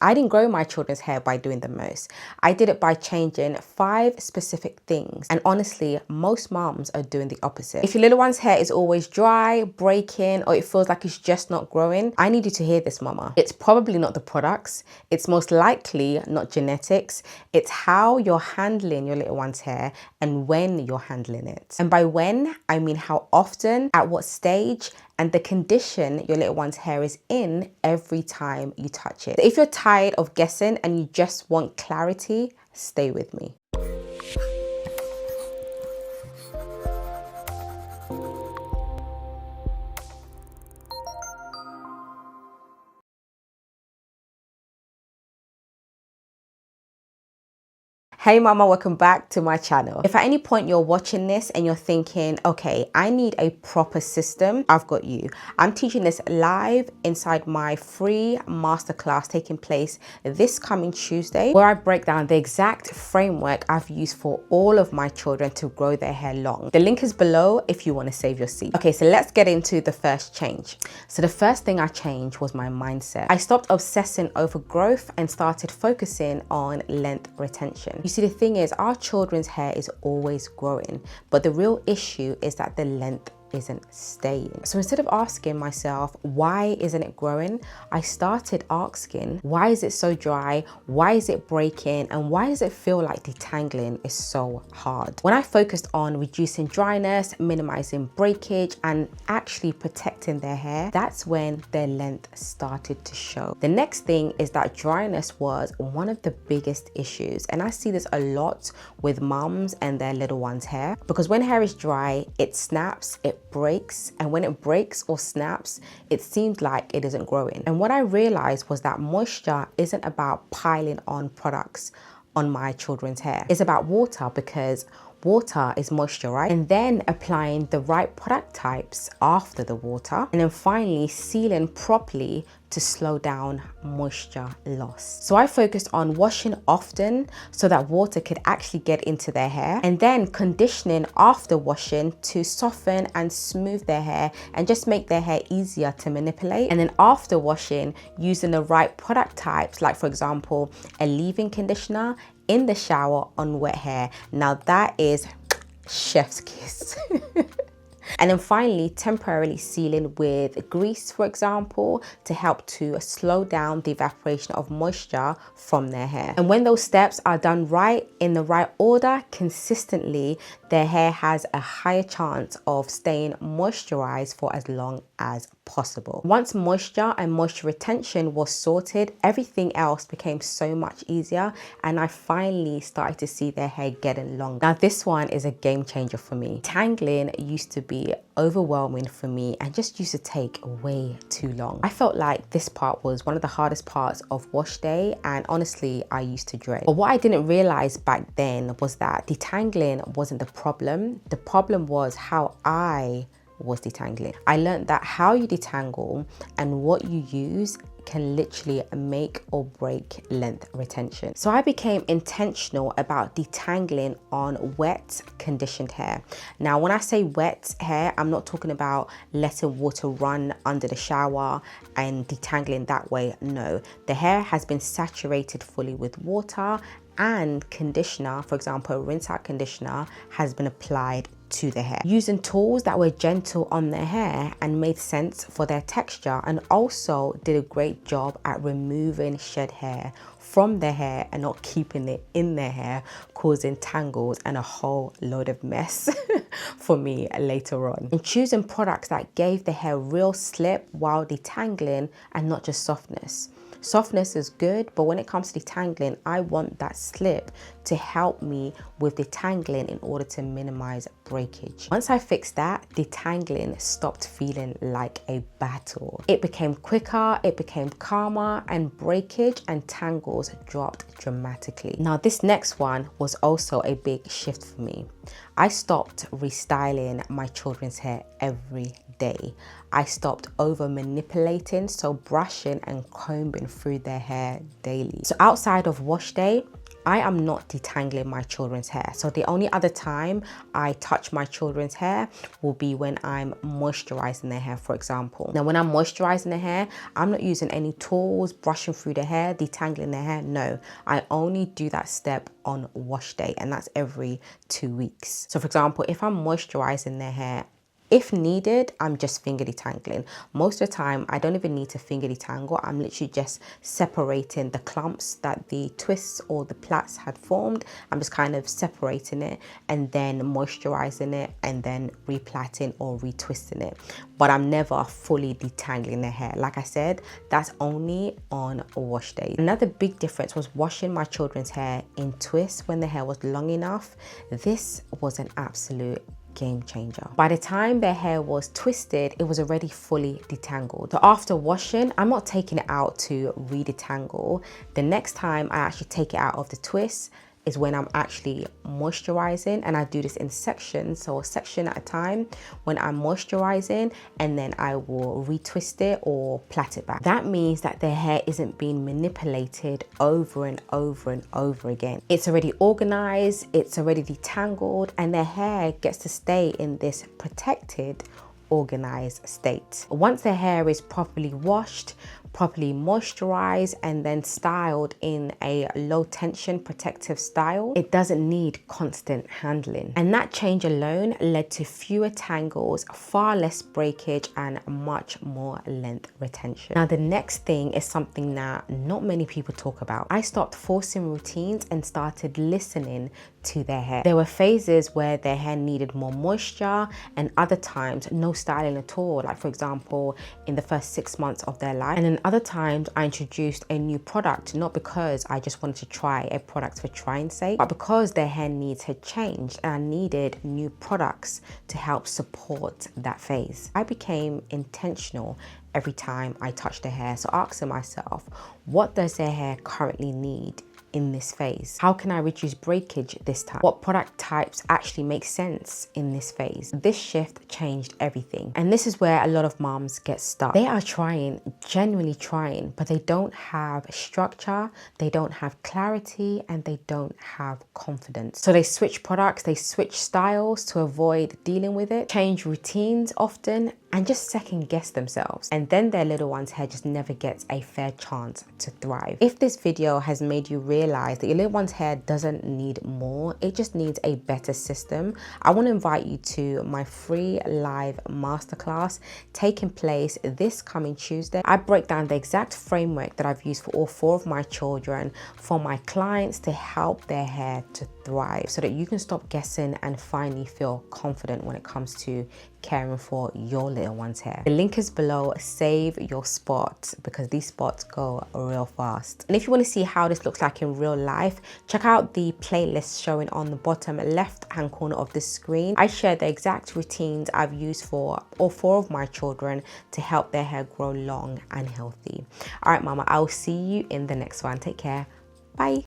I didn't grow my children's hair by doing the most. I did it by changing 5 specific things. And honestly, most moms are doing the opposite. If your little one's hair is always dry, breaking, or it feels like it's just not growing, I need you to hear this, mama. It's probably not the products. It's most likely not genetics. It's how you're handling your little one's hair and when you're handling it. And by when, I mean how often, at what stage, and the condition your little one's hair is in every time you touch it. If you're tired of guessing and you just want clarity, stay with me. Hey mama, welcome back to my channel. If at any point you're watching this and you're thinking, okay, I need a proper system, I've got you. I'm teaching this live inside my free masterclass taking place this coming Tuesday, where I break down the exact framework I've used for all of my children to grow their hair long. The link is below if you want to save your seat. Okay, so let's get into the first change. So the first thing I changed was my mindset. I stopped obsessing over growth and started focusing on length retention. You see, the thing is, our children's hair is always growing, but the real issue is that the length isn't staying. So instead of asking myself, why isn't it growing? I started asking, why is it so dry? Why is it breaking? And why does it feel like detangling is so hard? When I focused on reducing dryness, minimizing breakage, and actually protecting their hair, that's when their length started to show. The next thing is that dryness was one of the biggest issues. And I see this a lot with mums and their little ones' hair, because when hair is dry, it snaps, it breaks, and when it breaks or snaps, it seems like it isn't growing. And what I realized was that moisture isn't about piling on products on my children's hair. It's about water, because water is moisture, right? And then applying the right product types after the water, and then finally sealing properly to slow down moisture loss. So I focused on washing often so that water could actually get into their hair, and then conditioning after washing to soften and smooth their hair and just make their hair easier to manipulate. And then after washing, using the right product types, like for example, a leave-in conditioner in the shower on wet hair. Now that is chef's kiss. And then finally, temporarily sealing with grease, for example, to help to slow down the evaporation of moisture from their hair. And when those steps are done right, in the right order, consistently, their hair has a higher chance of staying moisturized for as long as possible. Once moisture and moisture retention was sorted, everything else became so much easier, and I finally started to see their hair getting long. Now this one is a game changer for me. Tangling used to be overwhelming for me and just used to take way too long. I felt like this part was one of the hardest parts of wash day, and honestly I used to dread. But what I didn't realize back then was that detangling wasn't the problem. The problem was how I was detangling. I learned that how you detangle and what you use can literally make or break length retention. So I became intentional about detangling on wet, conditioned hair. Now, when I say wet hair, I'm not talking about letting water run under the shower and detangling that way. No, the hair has been saturated fully with water, and conditioner, for example, a rinse out conditioner, has been applied to the hair, using tools that were gentle on their hair and made sense for their texture, and also did a great job at removing shed hair from their hair and not keeping it in their hair, causing tangles and a whole load of mess for me later on. And choosing products that gave the hair real slip while detangling and not just softness. Softness is good, but when it comes to detangling, I want that slip to help me with detangling in order to minimize breakage. Once I fixed that, detangling stopped feeling like a battle. It became quicker, it became calmer, and breakage and tangles dropped dramatically. Now, this next one was also a big shift for me. I stopped restyling my children's hair every day. I stopped over manipulating, so brushing and combing through their hair daily. So outside of wash day, I am not detangling my children's hair. So the only other time I touch my children's hair will be when I'm moisturizing their hair, for example. Now, when I'm moisturizing their hair, I'm not using any tools, brushing through the hair, detangling their hair. No, I only do that step on wash day, and that's every 2 weeks. So for example, if I'm moisturizing their hair, if needed, I'm just finger detangling. Most of the time, I don't even need to finger detangle. I'm literally just separating the clumps that the twists or the plaits had formed. I'm just kind of separating it and then moisturizing it and then replaiting or retwisting it. But I'm never fully detangling the hair. Like I said, that's only on wash days. Another big difference was washing my children's hair in twists when the hair was long enough. This was an absolute game changer. By the time their hair was twisted, it was already fully detangled. So after washing, I'm not taking it out to re-detangle. The next time I actually take it out of the twist is when I'm actually moisturizing, and I do this in sections, so a section at a time when I'm moisturizing, and then I will retwist it or plait it back. That means that their hair isn't being manipulated over and over and over again. It's already organized, it's already detangled, and their hair gets to stay in this protected, organized state. Once their hair is properly washed, properly moisturized, and then styled in a low tension protective style, it doesn't need constant handling. And that change alone led to fewer tangles, far less breakage, and much more length retention. Now, the next thing is something that not many people talk about. I stopped forcing routines and started listening to their hair. There were phases where their hair needed more moisture and other times no styling at all, like for example in the first 6 months of their life. And then other times I introduced a new product, not because I just wanted to try a product for trying sake, but because their hair needs had changed and I needed new products to help support that phase. I became intentional every time I touched their hair, so asking myself, what does their hair currently need in this phase? How can I reduce breakage this time? What product types actually make sense in this phase? This shift changed everything. And this is where a lot of moms get stuck. They are trying, genuinely trying, but they don't have structure, they don't have clarity, and they don't have confidence. So they switch products, they switch styles to avoid dealing with it, change routines often, and just second guess themselves. And then their little one's hair just never gets a fair chance to thrive. If this video has made you realize that your little one's hair doesn't need more, it just needs a better system, I want to invite you to my free live masterclass taking place this coming Tuesday. I break down the exact framework that I've used for all 4 of my children for my clients to help their hair to thrive, so that you can stop guessing and finally feel confident when it comes to caring for your little one's hair. The link is below. Save your spot because these spots go real fast. And if you want to see how this looks like in real life, check out the playlist showing on the bottom left hand corner of the screen. I share the exact routines I've used for all 4 of my children to help their hair grow long and healthy. All right, mama, I'll see you in the next one. Take care. Bye.